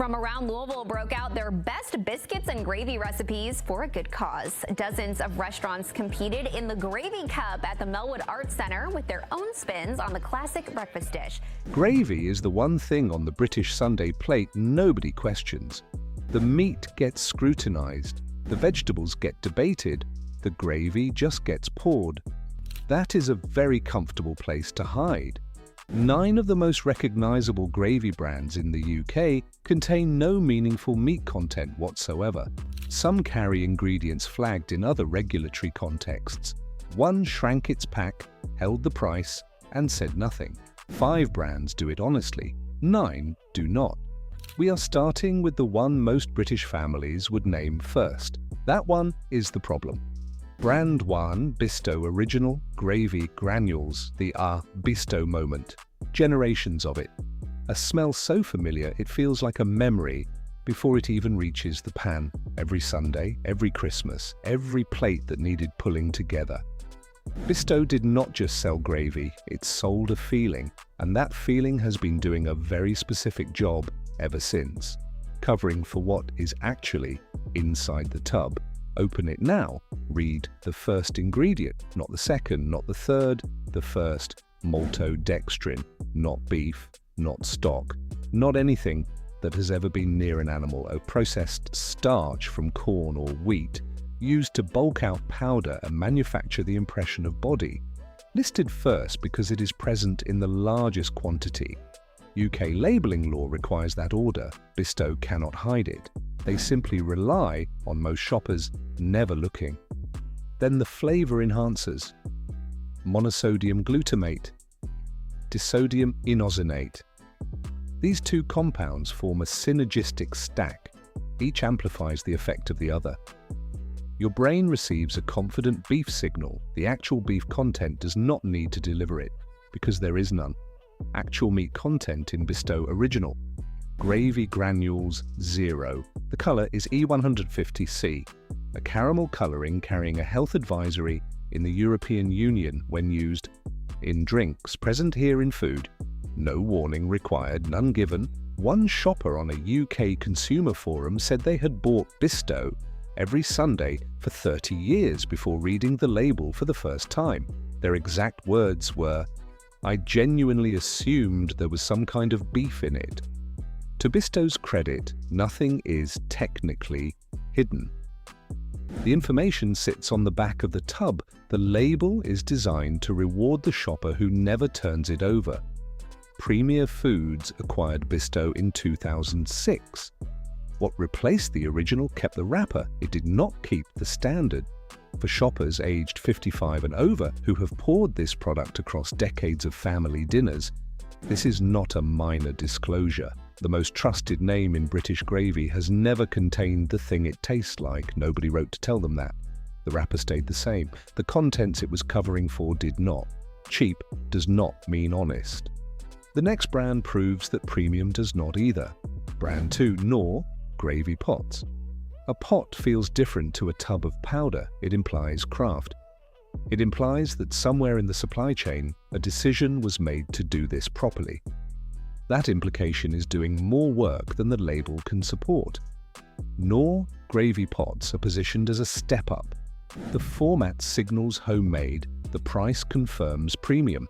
from around Louisville broke out their best biscuits and gravy recipes for a good cause. Dozens of restaurants competed in the Gravy Cup at the Melwood Arts Center with their own spins on the classic breakfast dish. Gravy is the one thing on the British Sunday plate nobody questions. The meat gets scrutinized, the vegetables get debated, the gravy just gets poured. That is a very comfortable place to hide. 9 of the most recognizable gravy brands in the UK contain no meaningful meat content whatsoever. Some carry ingredients flagged in other regulatory contexts. 1 shrank its pack, held the price, and said nothing. 5 brands do it honestly. 9 do not. We are starting with the one most British families would name first. That one is the problem. Brand 1 Bisto Original Gravy Granules, the Bisto moment. Generations of it. A smell so familiar it feels like a memory before it even reaches the pan. Every Sunday, every Christmas, every plate that needed pulling together. Bisto did not just sell gravy, it sold a feeling, and that feeling has been doing a very specific job ever since, covering for what is actually inside the tub. Open it now, read the first ingredient, not the second, not the third, the first. Maltodextrin, not beef, not stock, not anything that has ever been near an animal. A processed starch from corn or wheat, used to bulk out powder and manufacture the impression of body. Listed first because it is present in the largest quantity. UK labelling law requires that order. Bisto cannot hide it. They simply rely on most shoppers never looking. Then the flavour enhancers. Monosodium glutamate, disodium inosinate. These 2 compounds form a synergistic stack. Each amplifies the effect of the other. Your brain receives a confident beef signal. The actual beef content does not need to deliver it, because there is none. Actual meat content in Bisto Original. Gravy Granules 0. The colour is E150C, a caramel colouring carrying a health advisory in the European Union when used in drinks, present here in food. No warning required, none given. One shopper on a UK consumer forum said they had bought Bisto every Sunday for 30 years before reading the label for the first time. Their exact words were, "I genuinely assumed there was some kind of beef in it." To Bisto's credit, nothing is technically hidden. The information sits on the back of the tub. The label is designed to reward the shopper who never turns it over. Premier Foods acquired Bisto in 2006. What replaced the original kept the wrapper. It did not keep the standard. For shoppers aged 55 and over who have poured this product across decades of family dinners, this is not a minor disclosure. The most trusted name in British gravy has never contained the thing it tastes like. Nobody wrote to tell them that. The wrapper stayed the same. The contents it was covering for did not. Cheap does not mean honest. The next brand proves that premium does not either. Brand 2, Knorr Gravy Pots. A pot feels different to a tub of powder. It implies craft. It implies that somewhere in the supply chain, a decision was made to do this properly. That implication is doing more work than the label can support. Knorr gravy pots are positioned as a step up. The format signals homemade, the price confirms premium.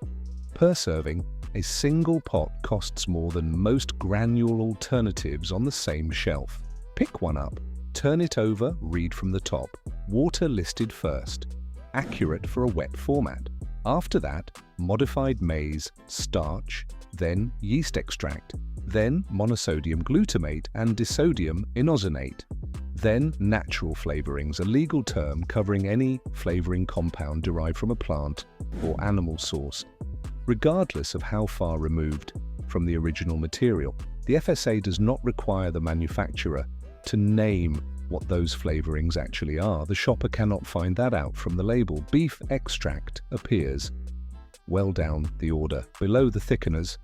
Per serving, a single pot costs more than most granule alternatives on the same shelf. Pick one up, turn it over, read from the top. Water listed first. Accurate for a wet format. After that, modified maize, starch, then yeast extract, then monosodium glutamate and disodium inosinate, then natural flavorings, a legal term covering any flavoring compound derived from a plant or animal source, regardless of how far removed from the original material. The FSA does not require the manufacturer to name what those flavorings actually are. The shopper cannot find that out from the label. Beef extract appears well down the order, below the thickeners,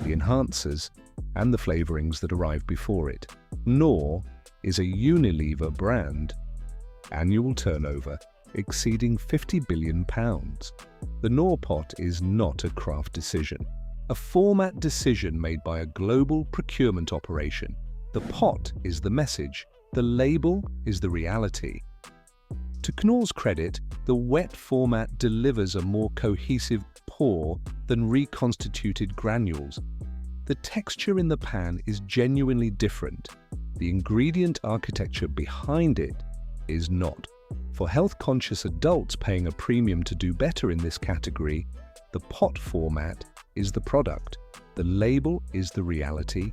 the enhancers, and the flavorings that arrive before it. Knorr is a Unilever brand, annual turnover exceeding £50 billion. The Knorr pot is not a craft decision, a format decision made by a global procurement operation. The pot is the message, the label is the reality. To Knorr's credit, the wet format delivers a more cohesive pour than reconstituted granules. The texture in the pan is genuinely different. The ingredient architecture behind it is not. For health-conscious adults paying a premium to do better in this category, the pot format is the product. The label is the reality.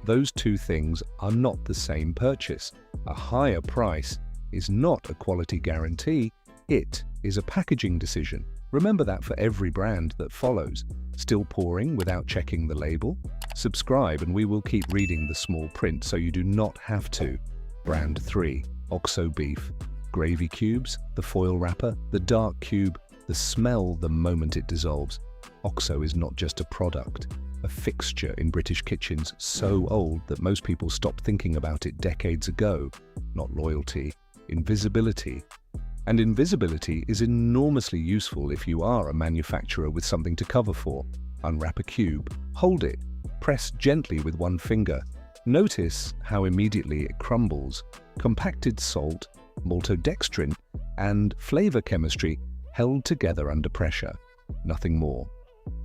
Those two things are not the same purchase. A higher price is not a quality guarantee, it is a packaging decision. Remember that for every brand that follows. Still pouring without checking the label? Subscribe and we will keep reading the small print so you do not have to. Brand 3, OXO beef. Gravy cubes, the foil wrapper, the dark cube, the smell the moment it dissolves. OXO is not just a product, a fixture in British kitchens so old that most people stopped thinking about it decades ago. Not loyalty, invisibility. And invisibility is enormously useful if you are a manufacturer with something to cover for. Unwrap a cube, hold it, press gently with one finger. Notice how immediately it crumbles. Compacted salt, maltodextrin, and flavour chemistry held together under pressure. Nothing more.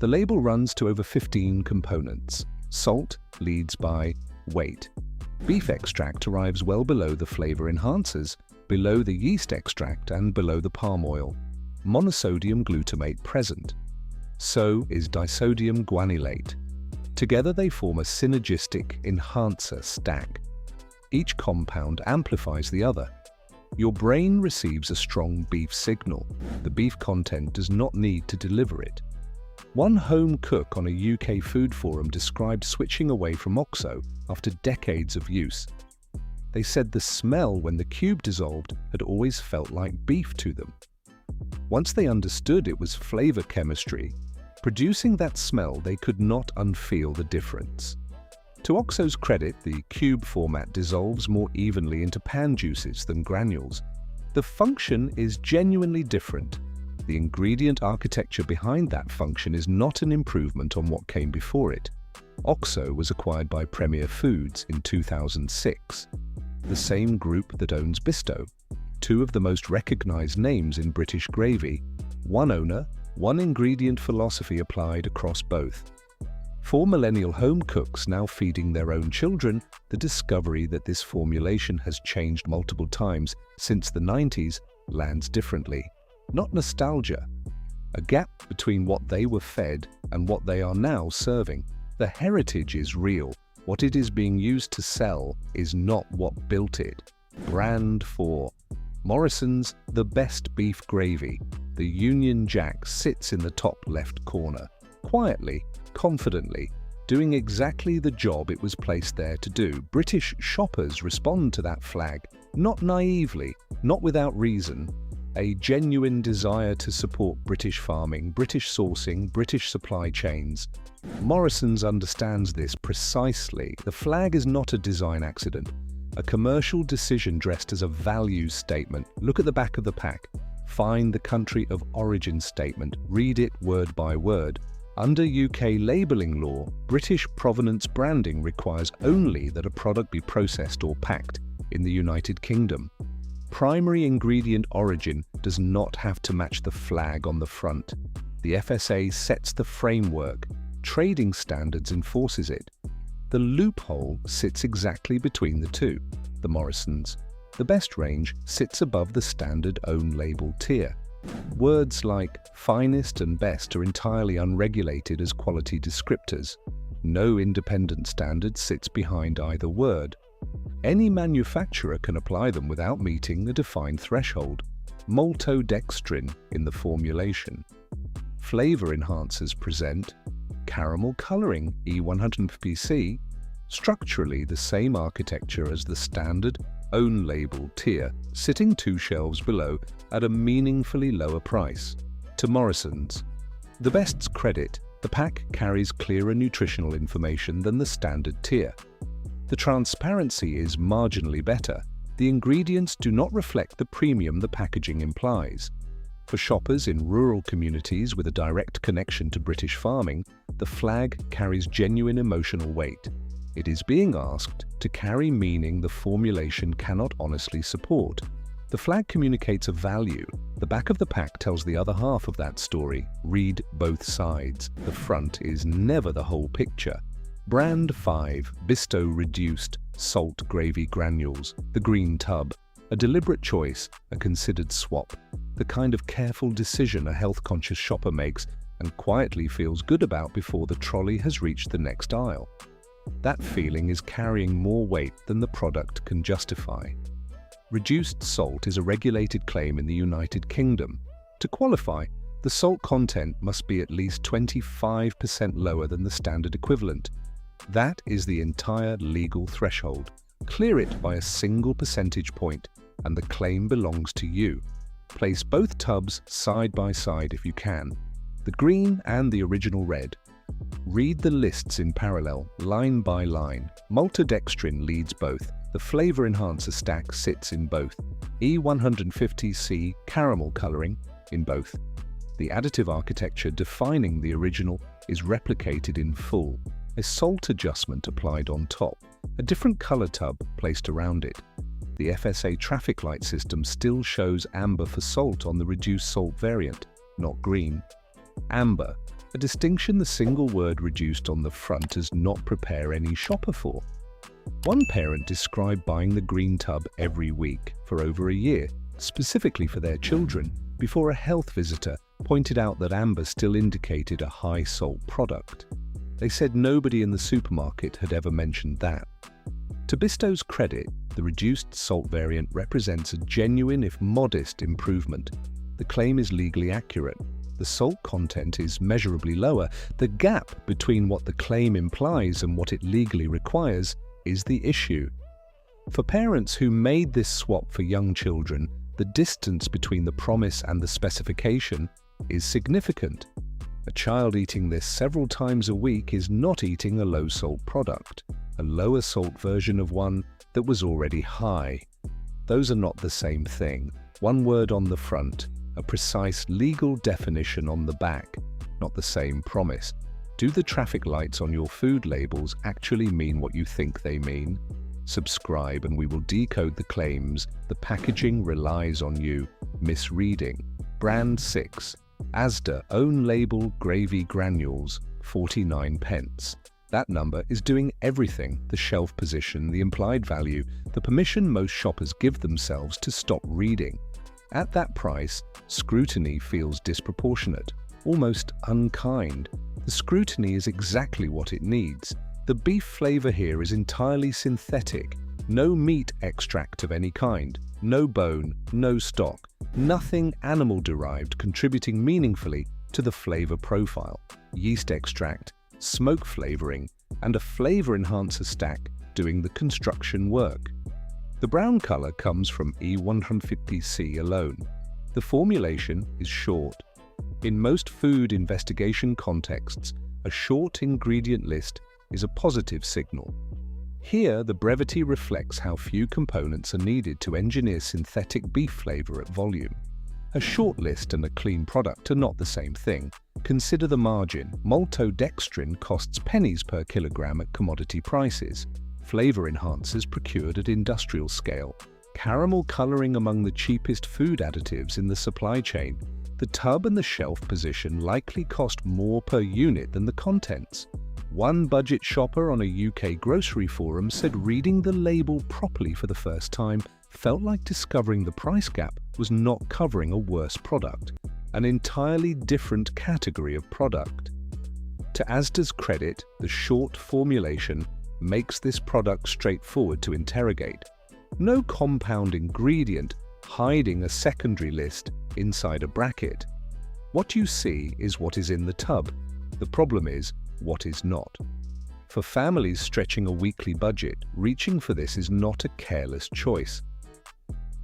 The label runs to over 15 components. Salt leads by weight. Beef extract arrives well below the flavour enhancers, below the yeast extract and below the palm oil. Monosodium glutamate present. So is disodium guanylate. Together they form a synergistic enhancer stack. Each compound amplifies the other. Your brain receives a strong beef signal. The beef content does not need to deliver it. One home cook on a UK food forum described switching away from OXO after decades of use. They said the smell when the cube dissolved had always felt like beef to them. Once they understood it was flavour chemistry, producing that smell they could not unfeel the difference. To OXO's credit, the cube format dissolves more evenly into pan juices than granules. The function is genuinely different. The ingredient architecture behind that function is not an improvement on what came before it. OXO was acquired by Premier Foods in 2006, the same group that owns Bisto, two of the most recognised names in British gravy. One owner, one ingredient philosophy applied across both. For millennial home cooks now feeding their own children, the discovery that this formulation has changed multiple times since the 90s lands differently. Not nostalgia. A gap between what they were fed and what they are now serving. The heritage is real. What it is being used to sell is not what built it. Brand 4. Morrison's The Best Beef Gravy. The Union Jack sits in the top left corner. Quietly, confidently, doing exactly the job it was placed there to do. British shoppers respond to that flag, not naively, not without reason. A genuine desire to support British farming, British sourcing, British supply chains. Morrison's understands this precisely. The flag is not a design accident, a commercial decision dressed as a values statement. Look at the back of the pack. Find the country of origin statement. Read it word by word. Under UK labelling law, British provenance branding requires only that a product be processed or packed in the United Kingdom. Primary ingredient origin does not have to match the flag on the front. The FSA sets the framework. Trading standards enforces it. The loophole sits exactly between the two. The Morrisons. The best range sits above the standard own label tier. Words like finest and best are entirely unregulated as quality descriptors. No independent standard sits behind either word. Any manufacturer can apply them without meeting a defined threshold. Maltodextrin in the formulation. Flavour enhancers present caramel colouring E150C, structurally the same architecture as the standard own label tier, sitting 2 shelves below at a meaningfully lower price. To Morrison's. The best's credit, the pack carries clearer nutritional information than the standard tier. The transparency is marginally better. The ingredients do not reflect the premium the packaging implies. For shoppers in rural communities with a direct connection to British farming, the flag carries genuine emotional weight. It is being asked to carry meaning the formulation cannot honestly support. The flag communicates a value. The back of the pack tells the other half of that story. Read both sides. The front is never the whole picture. Brand 5, Bisto Reduced Salt Gravy Granules, the green tub. A deliberate choice, a considered swap. The kind of careful decision a health-conscious shopper makes and quietly feels good about before the trolley has reached the next aisle. That feeling is carrying more weight than the product can justify. Reduced salt is a regulated claim in the United Kingdom. To qualify, the salt content must be at least 25% lower than the standard equivalent. That is the entire legal threshold. Clear it by a single percentage point, and the claim belongs to you. Place both tubs side by side if you can, the green and the original red. Read the lists in parallel, line by line. Maltodextrin leads both. The flavor enhancer stack sits in both. E150C caramel coloring in both. The additive architecture defining the original is replicated in full. A salt adjustment applied on top. A different color tub placed around it. The FSA traffic light system still shows amber for salt on the reduced salt variant, not green. Amber, a distinction the single word reduced on the front does not prepare any shopper for. One parent described buying the green tub every week for over a year, specifically for their children, before a health visitor pointed out that amber still indicated a high salt product. They said nobody in the supermarket had ever mentioned that. To Bisto's credit, the reduced salt variant represents a genuine, if modest, improvement. The claim is legally accurate. The salt content is measurably lower. The gap between what the claim implies and what it legally requires is the issue. For parents who made this swap for young children, the distance between the promise and the specification is significant. A child eating this several times a week is not eating a low-salt product, a lower salt version of one that was already high. Those are not the same thing. One word on the front, a precise legal definition on the back, not the same promise. Do the traffic lights on your food labels actually mean what you think they mean? Subscribe and we will decode the claims. The packaging relies on you misreading. Brand 6, Asda own label gravy granules, 49p. That number is doing everything: the shelf position, the implied value, the permission most shoppers give themselves to stop reading. At that price, scrutiny feels disproportionate, almost unkind. The scrutiny is exactly what it needs. The beef flavor here is entirely synthetic. No meat extract of any kind, no bone, no stock, nothing animal-derived contributing meaningfully to the flavor profile. Yeast extract, smoke flavoring, and a flavor enhancer stack doing the construction work. The brown color comes from E150C alone. The formulation is short. In most food investigation contexts, a short ingredient list is a positive signal. Here, the brevity reflects how few components are needed to engineer synthetic beef flavor at volume. A short list and a clean product are not the same thing. Consider the margin. Maltodextrin costs pennies per kilogram at commodity prices. Flavor enhancers procured at industrial scale. Caramel coloring among the cheapest food additives in the supply chain. The tub and the shelf position likely cost more per unit than the contents. One budget shopper on a UK grocery forum said reading the label properly for the first time felt like discovering the price gap was not covering a worse product, an entirely different category of product. To Asda's credit, the short formulation makes this product straightforward to interrogate. No compound ingredient hiding a secondary list inside a bracket. What you see is what is in the tub. The problem is what is not. For families stretching a weekly budget, reaching for this is not a careless choice.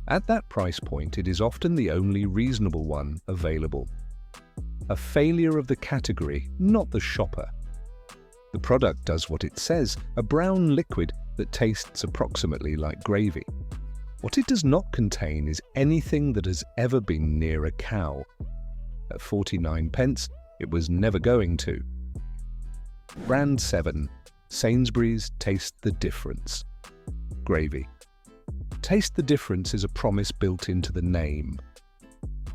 At that price point, it is often the only reasonable one available. A failure of the category, not the shopper. The product does what it says, a brown liquid that tastes approximately like gravy. What it does not contain is anything that has ever been near a cow. At 49p, it was never going to. Brand 7, Sainsbury's Taste the Difference. Gravy. Taste the difference is a promise built into the name.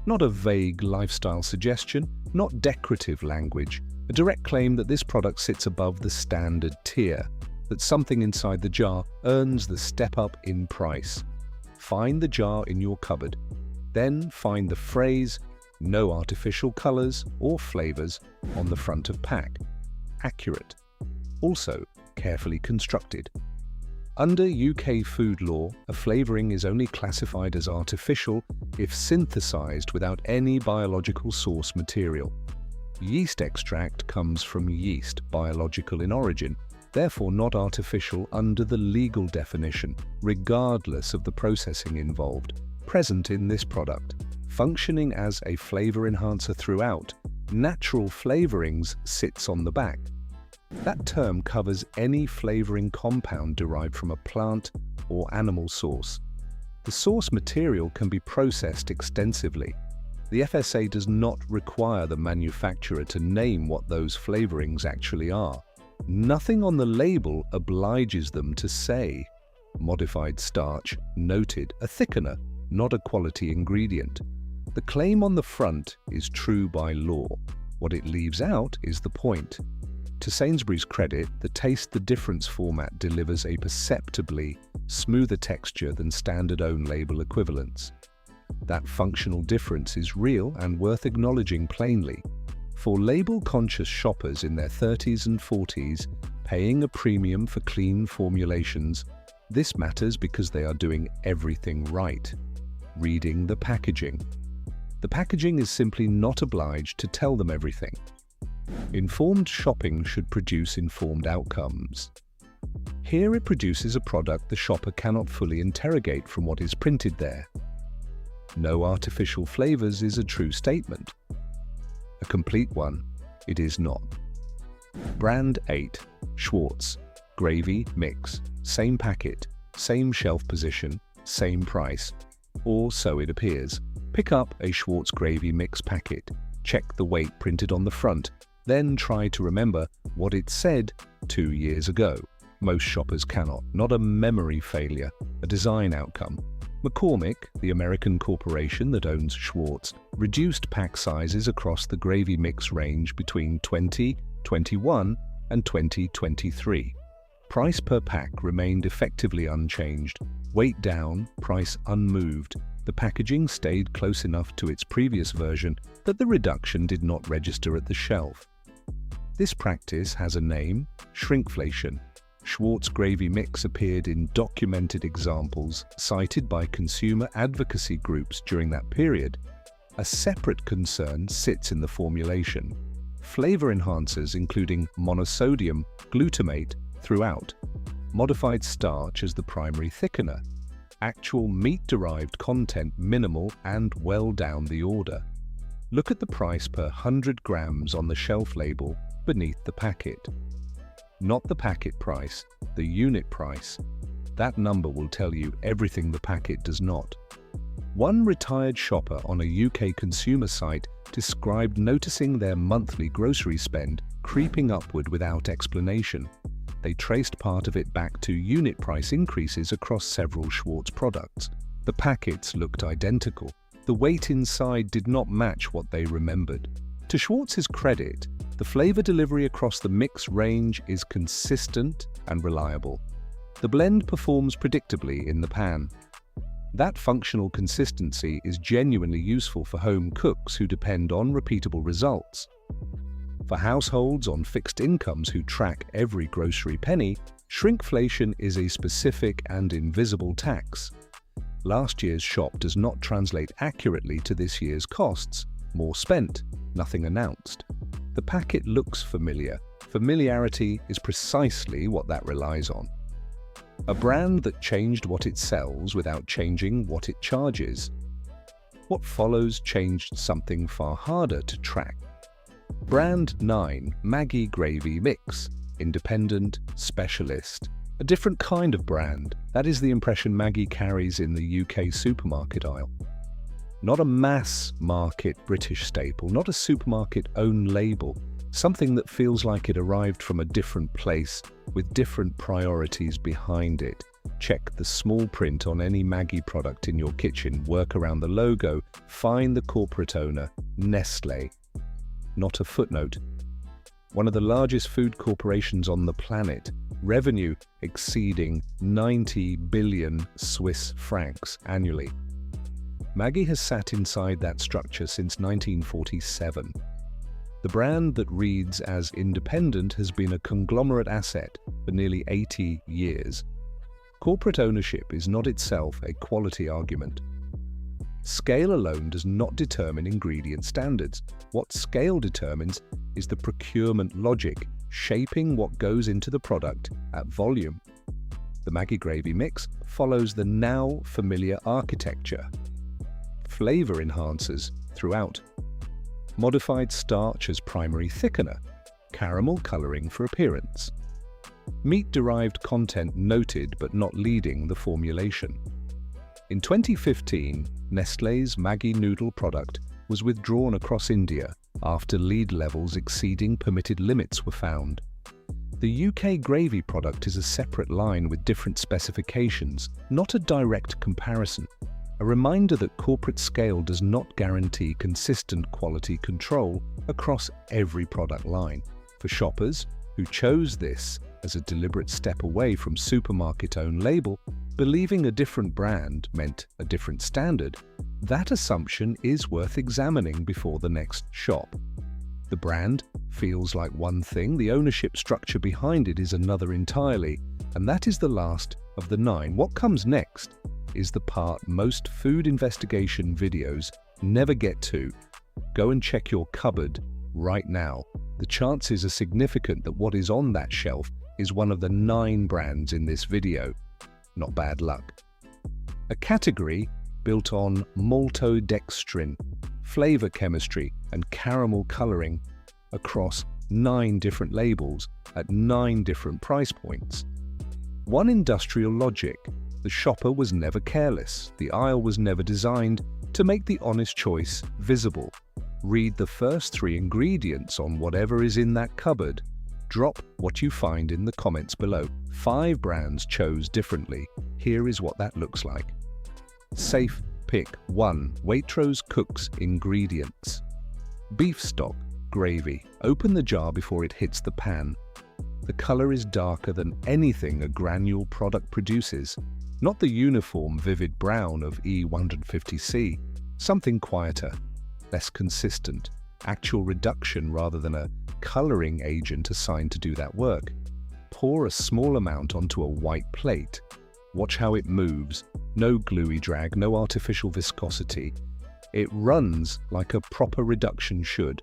Not a vague lifestyle suggestion, not decorative language, a direct claim that this product sits above the standard tier, that something inside the jar earns the step up in price. Find the jar in your cupboard. Then find the phrase, "No artificial colors or flavors," on the front of pack. Accurate. Also, carefully constructed. Under UK food law, a flavoring is only classified as artificial if synthesized without any biological source material. Yeast extract comes from yeast, biological in origin, therefore not artificial under the legal definition, regardless of the processing involved, present in this product. Functioning as a flavor enhancer throughout, natural flavorings sits on the back. That term covers any flavoring compound derived from a plant or animal source. The source material can be processed extensively. The FSA does not require the manufacturer to name what those flavorings actually are. Nothing on the label obliges them to say. Modified starch, noted, a thickener, not a quality ingredient. The claim on the front is true by law. What it leaves out is the point. To Sainsbury's credit, the Taste the Difference format delivers a perceptibly smoother texture than standard own-label equivalents. That functional difference is real and worth acknowledging plainly. For label-conscious shoppers in their 30s and 40s, paying a premium for clean formulations, this matters because they are doing everything right. Reading the packaging. The packaging is simply not obliged to tell them everything. Informed shopping should produce informed outcomes. Here it produces a product the shopper cannot fully interrogate from what is printed there. No artificial flavors is a true statement. A complete one, it is not. Brand 8, Schwartz, gravy mix, same packet, same shelf position, same price, or so it appears. Pick up a Schwartz gravy mix packet, check the weight printed on the front, then try to remember what it said 2 years ago. Most shoppers cannot, not a memory failure, a design outcome. McCormick, the American corporation that owns Schwartz, reduced pack sizes across the gravy mix range between 2021 and 2023. Price per pack remained effectively unchanged, weight down, price unmoved. The packaging stayed close enough to its previous version that the reduction did not register at the shelf. This practice has a name, shrinkflation. Schwartz gravy mix appeared in documented examples cited by consumer advocacy groups during that period. A separate concern sits in the formulation. Flavor enhancers including monosodium glutamate throughout, modified starch as the primary thickener, actual meat-derived content minimal and well down the order. Look at the price per 100 grams on the shelf label beneath the packet. Not the packet price, the unit price. That number will tell you everything the packet does not. One retired shopper on a UK consumer site described noticing their monthly grocery spend creeping upward without explanation. They traced part of it back to unit price increases across several Schwartz products. The packets looked identical. The weight inside did not match what they remembered. To Schwartz's credit, the flavor delivery across the mix range is consistent and reliable. The blend performs predictably in the pan. That functional consistency is genuinely useful for home cooks who depend on repeatable results. For households on fixed incomes who track every grocery penny, shrinkflation is a specific and invisible tax. Last year's shop does not translate accurately to this year's costs. More spent, nothing announced. The packet looks familiar. Familiarity is precisely what that relies on. A brand that changed what it sells without changing what it charges. What follows changed something far harder to track. Brand 9, Maggi Gravy Mix, independent, specialist. A different kind of brand. That is the impression Maggi carries in the UK supermarket aisle. Not a mass market British staple, not a supermarket own label. something that feels like it arrived from a different place with different priorities behind it. Check the small print on any Maggi product in your kitchen, work around the logo, find the corporate owner, Nestlé. Not a footnote. One of the largest food corporations on the planet, revenue exceeding 90 billion Swiss francs annually. Maggi has sat inside that structure since 1947. The brand that reads as independent has been a conglomerate asset for nearly 80 years. Corporate ownership is not itself a quality argument. Scale alone does not determine ingredient standards. What scale determines is the procurement logic, shaping what goes into the product at volume. The Maggi gravy mix follows the now familiar architecture. Flavor enhancers throughout. Modified starch as primary thickener. Caramel coloring for appearance. Meat-derived content noted but not leading the formulation. In 2015, Nestlé's Maggi noodle product was withdrawn across India after lead levels exceeding permitted limits were found. The UK gravy product is a separate line with different specifications, not a direct comparison. A reminder that corporate scale does not guarantee consistent quality control across every product line. For shoppers who chose this as a deliberate step away from supermarket-owned label, believing a different brand meant a different standard, that assumption is worth examining before the next shop. The brand feels like one thing, the ownership structure behind it is another entirely, and that is the last of the 9. What comes next is the part most food investigation videos never get to. Go and check your cupboard right now. The chances are significant that what is on that shelf is one of the 9 brands in this video. Not bad luck. A category built on maltodextrin, flavor chemistry, and caramel coloring across 9 different labels at 9 different price points. One industrial logic: the shopper was never careless, the aisle was never designed to make the honest choice visible. Read the first 3 ingredients on whatever is in that cupboard. Drop what you find in the comments below. 5 brands chose differently. Here is what that looks like. Safe pick 1. Waitrose cooks ingredients. Beef stock, gravy. Open the jar before it hits the pan. The color is darker than anything a granule product produces. Not the uniform vivid brown of E150C. Something quieter, less consistent. Actual reduction rather than a coloring agent assigned to do that work. Pour a small amount onto a white plate. Watch how it moves. No gluey drag, no artificial viscosity. It runs like a proper reduction should.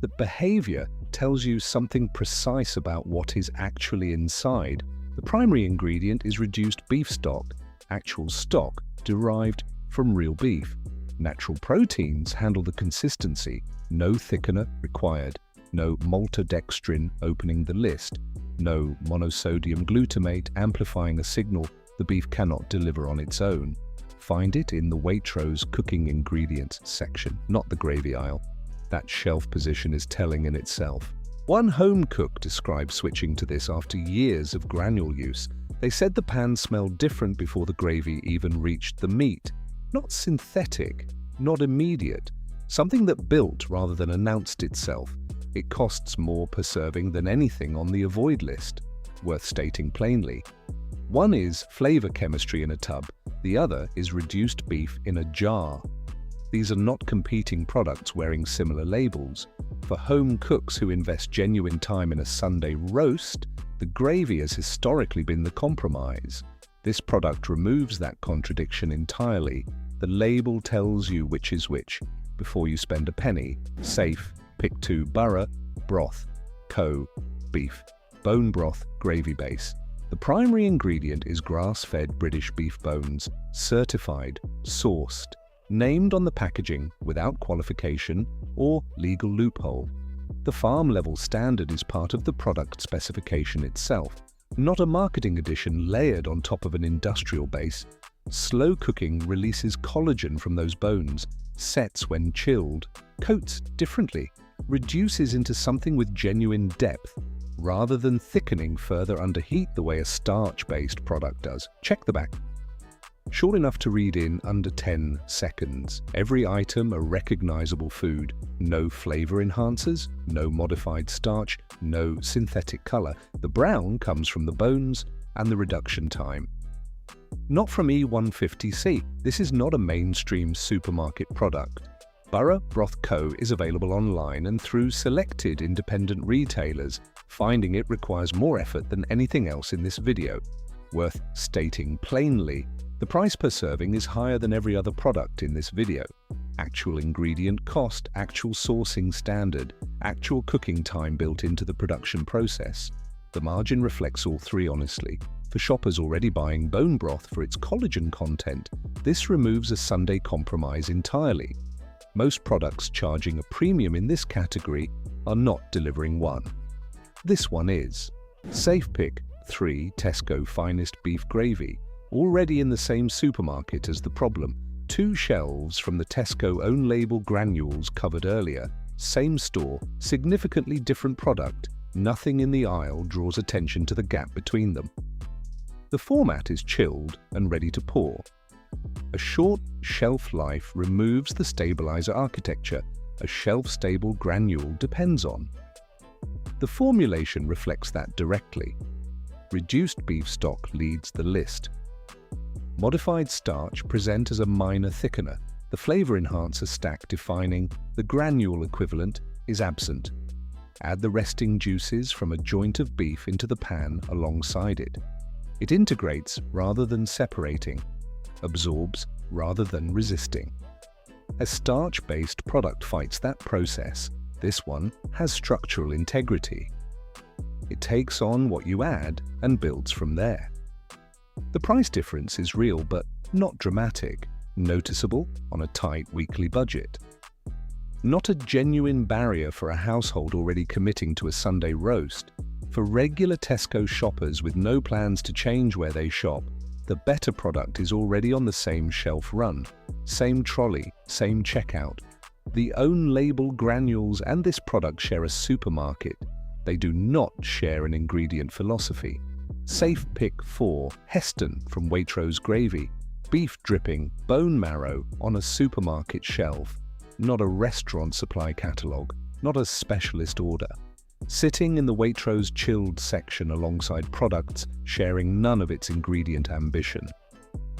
The behavior tells you something precise about what is actually inside. The primary ingredient is reduced beef stock, actual stock derived from real beef. Natural proteins handle the consistency. No thickener required. No maltodextrin opening the list. No monosodium glutamate amplifying a signal the beef cannot deliver on its own. Find it in the Waitrose cooking ingredients section, not the gravy aisle. That shelf position is telling in itself. One home cook described switching to this after years of granule use. They said the pan smelled different before the gravy even reached the meat. Not synthetic, not immediate. Something that built rather than announced itself. It costs more per serving than anything on the avoid list. Worth stating plainly. One is flavor chemistry in a tub, the other is reduced beef in a jar. These are not competing products wearing similar labels. For home cooks who invest genuine time in a Sunday roast, the gravy has historically been the compromise. This product removes that contradiction entirely. The label tells you which is which. Before you spend a penny, safe, pick 2 borough, broth, beef, bone broth, gravy base. The primary ingredient is grass-fed British beef bones, certified, sourced, named on the packaging without qualification or legal loophole. The farm-level standard is part of the product specification itself, not a marketing addition layered on top of an industrial base. Slow cooking releases collagen from those bones, sets when chilled, coats differently. reduces into something with genuine depth, rather than thickening further under heat the way a starch-based product does. Check the back. Short enough to read in under 10 seconds. Every item a recognizable food. No flavor enhancers, no modified starch, no synthetic color. The brown comes from the bones and the reduction time. Not from E150C. This is not a mainstream supermarket product. Borough Broth Co. is available online and through selected independent retailers. Finding it requires more effort than anything else in this video. Worth stating plainly, the price per serving is higher than every other product in this video. Actual ingredient cost, actual sourcing standard, actual cooking time built into the production process. The margin reflects all three honestly. For shoppers already buying bone broth for its collagen content, this removes a Sunday compromise entirely. Most products charging a premium in this category are not delivering one. This one is. Safepick 3 Tesco Finest Beef Gravy, already in the same supermarket as the problem. 2 shelves from the Tesco own label granules covered earlier. Same store, significantly different product. Nothing in the aisle draws attention to the gap between them. The format is chilled and ready to pour. A short shelf life removes the stabilizer architecture a shelf-stable granule depends on. The formulation reflects that directly. Reduced beef stock leads the list. Modified starch present as a minor thickener. The flavor enhancer stack defining the granule equivalent is absent. Add the resting juices from a joint of beef into the pan alongside it. It integrates rather than separating, absorbs rather than resisting. A starch-based product fights that process. This one has structural integrity. It takes on what you add and builds from there. The price difference is real but not dramatic, noticeable on a tight weekly budget. Not a genuine barrier for a household already committing to a Sunday roast. For regular Tesco shoppers with no plans to change where they shop, the better product is already on the same shelf run, same trolley, same checkout. The own label granules and this product share a supermarket. They do not share an ingredient philosophy. Safepick 4 Heston from Waitrose Gravy, beef dripping, bone marrow on a supermarket shelf, not a restaurant supply catalogue, not a specialist order. Sitting in the Waitrose chilled section alongside products sharing none of its ingredient ambition.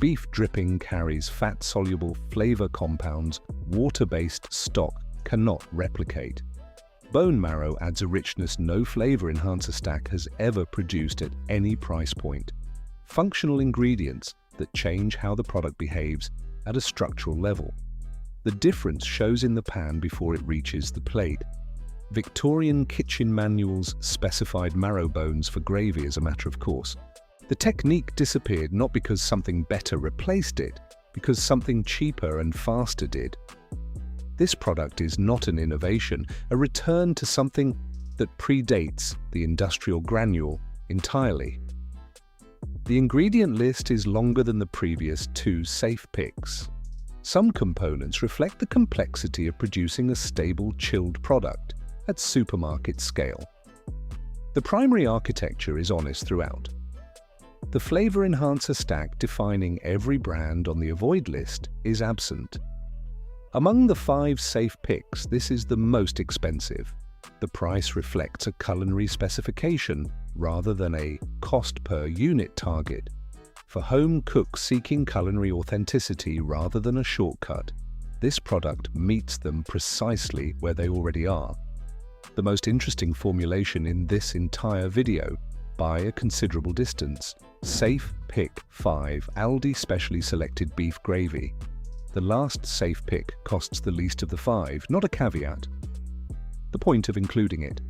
Beef dripping carries fat-soluble flavor compounds water-based stock cannot replicate. Bone marrow adds a richness no flavor enhancer stack has ever produced at any price point. Functional ingredients that change how the product behaves at a structural level. The difference shows in the pan before it reaches the plate. Victorian kitchen manuals specified marrow bones for gravy as a matter of course. The technique disappeared not because something better replaced it, because something cheaper and faster did. This product is not an innovation, a return to something that predates the industrial granule entirely. The ingredient list is longer than the previous 2 safe picks. Some components reflect the complexity of producing a stable chilled product at supermarket scale. The primary architecture is honest throughout. The flavor enhancer stack defining every brand on the avoid list is absent. Among the 5 safe picks, this is the most expensive. The price reflects a culinary specification rather than a cost per unit target. For home cooks seeking culinary authenticity rather than a shortcut, this product meets them precisely where they already are. The most interesting formulation in this entire video, by a considerable distance, Safe Pick 5 Aldi Specially Selected Beef Gravy. The last safe pick costs the least of the 5, not a caveat. The point of including it.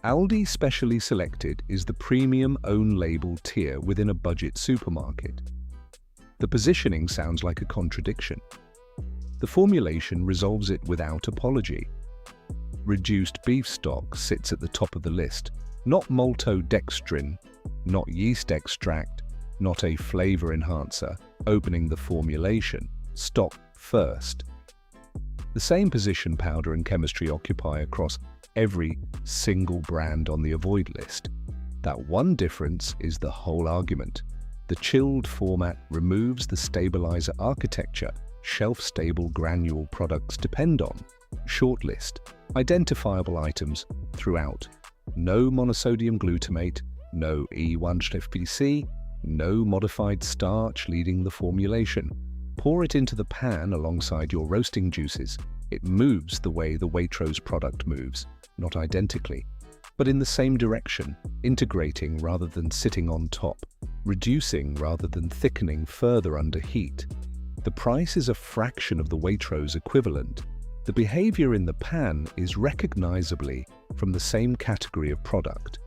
Aldi Specially Selected is the premium own label tier within a budget supermarket. The positioning sounds like a contradiction. The formulation resolves it without apology. Reduced beef stock sits at the top of the list, not maltodextrin, not yeast extract, not a flavor enhancer, opening the formulation. Stock first. The same position powder and chemistry occupy across every single brand on the avoid list. That one difference is the whole argument. The chilled format removes the stabilizer architecture shelf-stable granule products depend on. Shortlist. Identifiable items throughout. No monosodium glutamate, no E1-FBC, no modified starch leading the formulation. Pour it into the pan alongside your roasting juices. It moves the way the Waitrose product moves, not identically, but in the same direction, integrating rather than sitting on top, reducing rather than thickening further under heat. The price is a fraction of the Waitrose equivalent. The behavior in the pan is recognizably from the same category of product.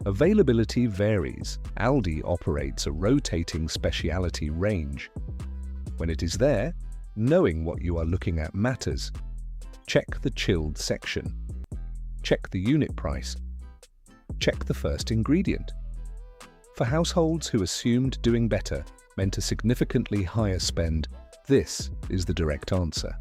Availability varies. Aldi operates a rotating specialty range. When it is there, knowing what you are looking at matters. Check the chilled section. Check the unit price. Check the first ingredient. For households who assumed doing better meant a significantly higher spend, this is the direct answer.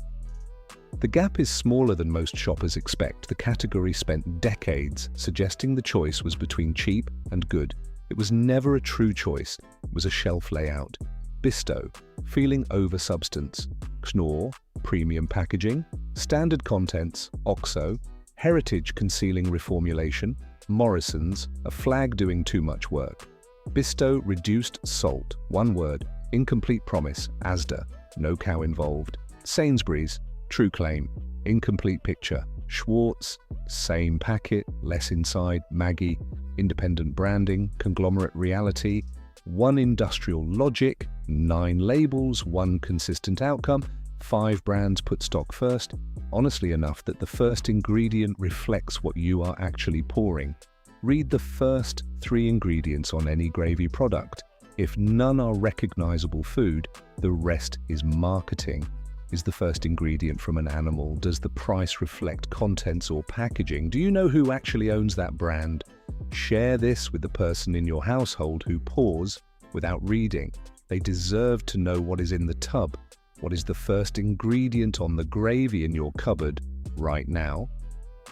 The gap is smaller than most shoppers expect. The category spent decades suggesting the choice was between cheap and good. It was never a true choice. It was a shelf layout. Bisto, feeling over substance. Knorr, premium packaging. Standard contents, OXO. Heritage concealing reformulation. Morrison's, a flag doing too much work. Bisto, reduced salt. One word. Incomplete promise. Asda, no cow involved. Sainsbury's, true claim. Incomplete picture. Schwartz, same packet, less inside. Maggi, independent branding. Conglomerate reality. One industrial logic. 9 labels, one consistent outcome. 5 brands put stock first. Honestly enough that the first ingredient reflects what you are actually pouring. Read the first 3 ingredients on any gravy product. If none are recognizable food, the rest is marketing. Is the first ingredient from an animal? Does the price reflect contents or packaging? Do you know who actually owns that brand? Share this with the person in your household who pours without reading. They deserve to know what is in the tub. What is the first ingredient on the gravy in your cupboard right now?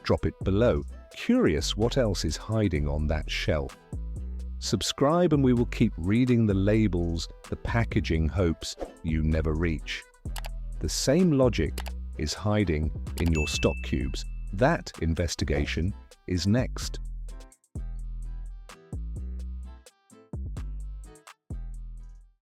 Drop it below. Curious what else is hiding on that shelf. Subscribe and we will keep reading the labels, the packaging hopes you never reach. The same logic is hiding in your stock cubes. That investigation is next.